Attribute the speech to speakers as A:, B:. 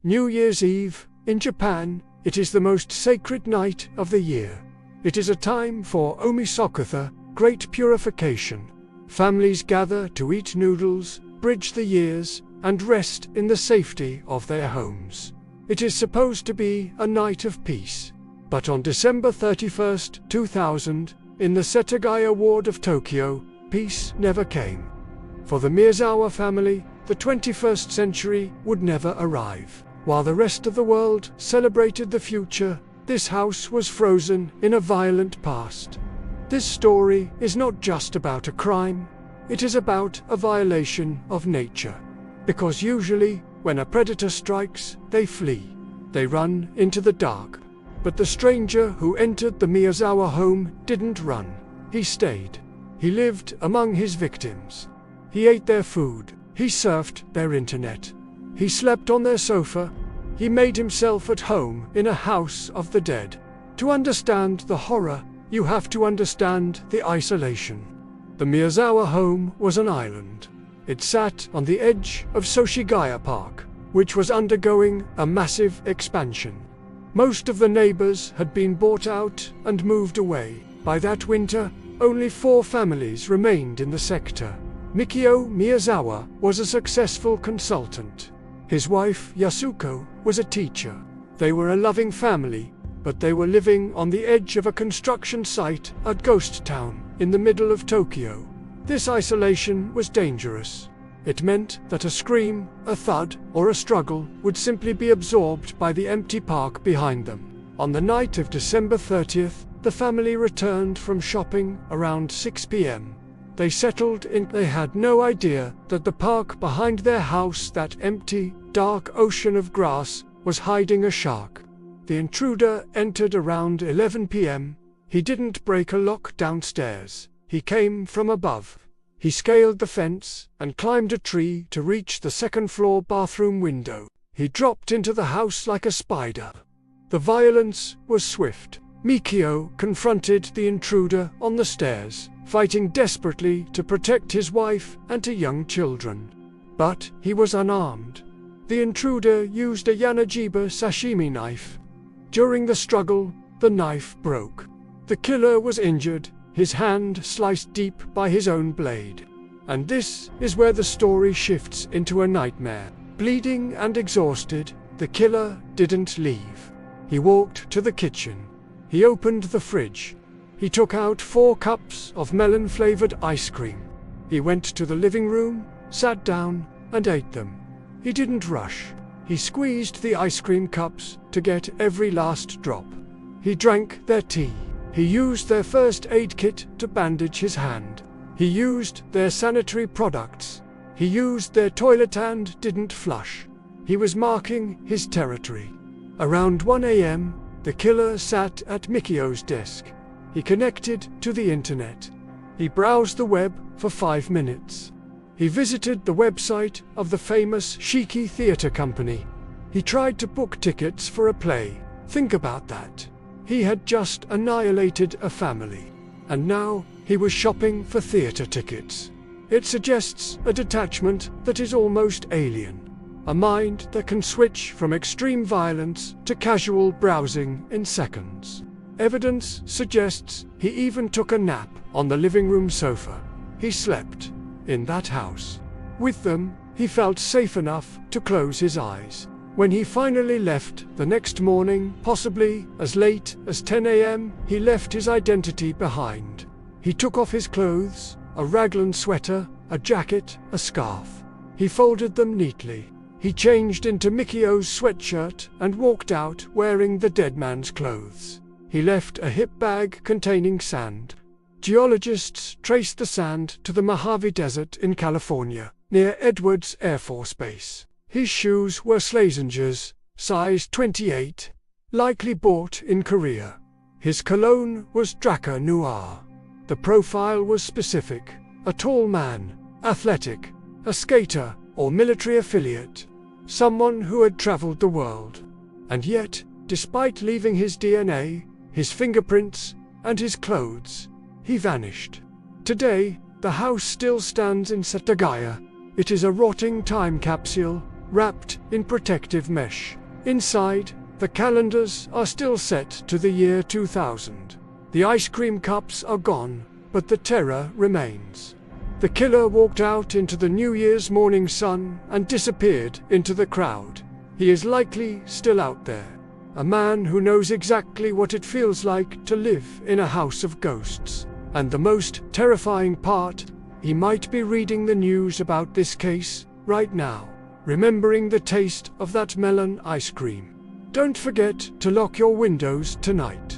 A: New Year's Eve, in Japan, it is the most sacred night of the year. It is a time for omisokatha, great purification. Families gather to eat noodles, bridge the years, and rest in the safety of their homes. It is supposed to be a night of peace. But on December 31st, 2000, in the Setagaya ward of Tokyo, peace never came. For the Miyazawa family, the 21st century would never arrive. While the rest of the world celebrated the future, this house was frozen in a violent past. This story is not just about a crime, it is about a violation of nature. Because usually, when a predator strikes, they flee. They run into the dark. But the stranger who entered the Miyazawa home didn't run. He stayed. He lived among his victims. He ate their food. He surfed their internet. He slept on their sofa. He made himself at home in a house of the dead. To understand the horror, you have to understand the isolation. The Miyazawa home was an island. It sat on the edge of Soshigaya Park, which was undergoing a massive expansion. Most of the neighbors had been bought out and moved away. By that winter, only 4 families remained in the sector. Mikio Miyazawa was a successful consultant. His wife, Yasuko, was a teacher. They were a loving family, but they were living on the edge of a construction site, a ghost town, in the middle of Tokyo. This isolation was dangerous. It meant that a scream, a thud, or a struggle would simply be absorbed by the empty park behind them. On the night of December 30th, the family returned from shopping around 6 p.m. They settled in. They had no idea that the park behind their house, that empty, dark ocean of grass, was hiding a shark. The intruder entered around 11 p.m. He didn't break a lock downstairs. He came from above. He scaled the fence and climbed a tree to reach the second-floor bathroom window. He dropped into the house like a spider. The violence was swift. Mikio confronted the intruder on the stairs, fighting desperately to protect his wife and 2 young children. But he was unarmed. The intruder used a Yanajiba sashimi knife. During the struggle, the knife broke. The killer was injured, his hand sliced deep by his own blade. And this is where the story shifts into a nightmare. Bleeding and exhausted, the killer didn't leave. He walked to the kitchen. He opened the fridge. He took out 4 cups of melon-flavored ice cream. He went to the living room, sat down, and ate them. He didn't rush. He squeezed the ice cream cups to get every last drop. He drank their tea. He used their first aid kit to bandage his hand. He used their sanitary products. He used their toilet and didn't flush. He was marking his territory. Around 1 a.m., the killer sat at Mikio's desk. He connected to the internet. He browsed the web for 5 minutes. He visited the website of the famous Shiki theater company. He tried to book tickets for a play. Think about that. He had just annihilated a family. And now, he was shopping for theater tickets. It suggests a detachment that is almost alien. A mind that can switch from extreme violence to casual browsing in seconds. Evidence suggests he even took a nap on the living room sofa. He slept in that house. With them, he felt safe enough to close his eyes. When he finally left the next morning, possibly as late as 10 a.m., he left his identity behind. He took off his clothes, a raglan sweater, a jacket, a scarf. He folded them neatly. He changed into Mikio's sweatshirt and walked out wearing the dead man's clothes. He left a hip bag containing sand. Geologists traced the sand to the Mojave Desert in California, near Edwards Air Force Base. His shoes were Schlesingers, size 28, likely bought in Korea. His cologne was Drakkar Noir. The profile was specific: a tall man, athletic, a skater or military affiliate, someone who had traveled the world. And yet, despite leaving his DNA, his fingerprints, and his clothes, he vanished. Today, the house still stands in Setagaya. It is a rotting time capsule, wrapped in protective mesh. Inside, the calendars are still set to the year 2000. The ice cream cups are gone, but the terror remains. The killer walked out into the New Year's morning sun and disappeared into the crowd. He is likely still out there. A man who knows exactly what it feels like to live in a house of ghosts. And the most terrifying part, he might be reading the news about this case right now, remembering the taste of that melon ice cream. Don't forget to lock your windows tonight.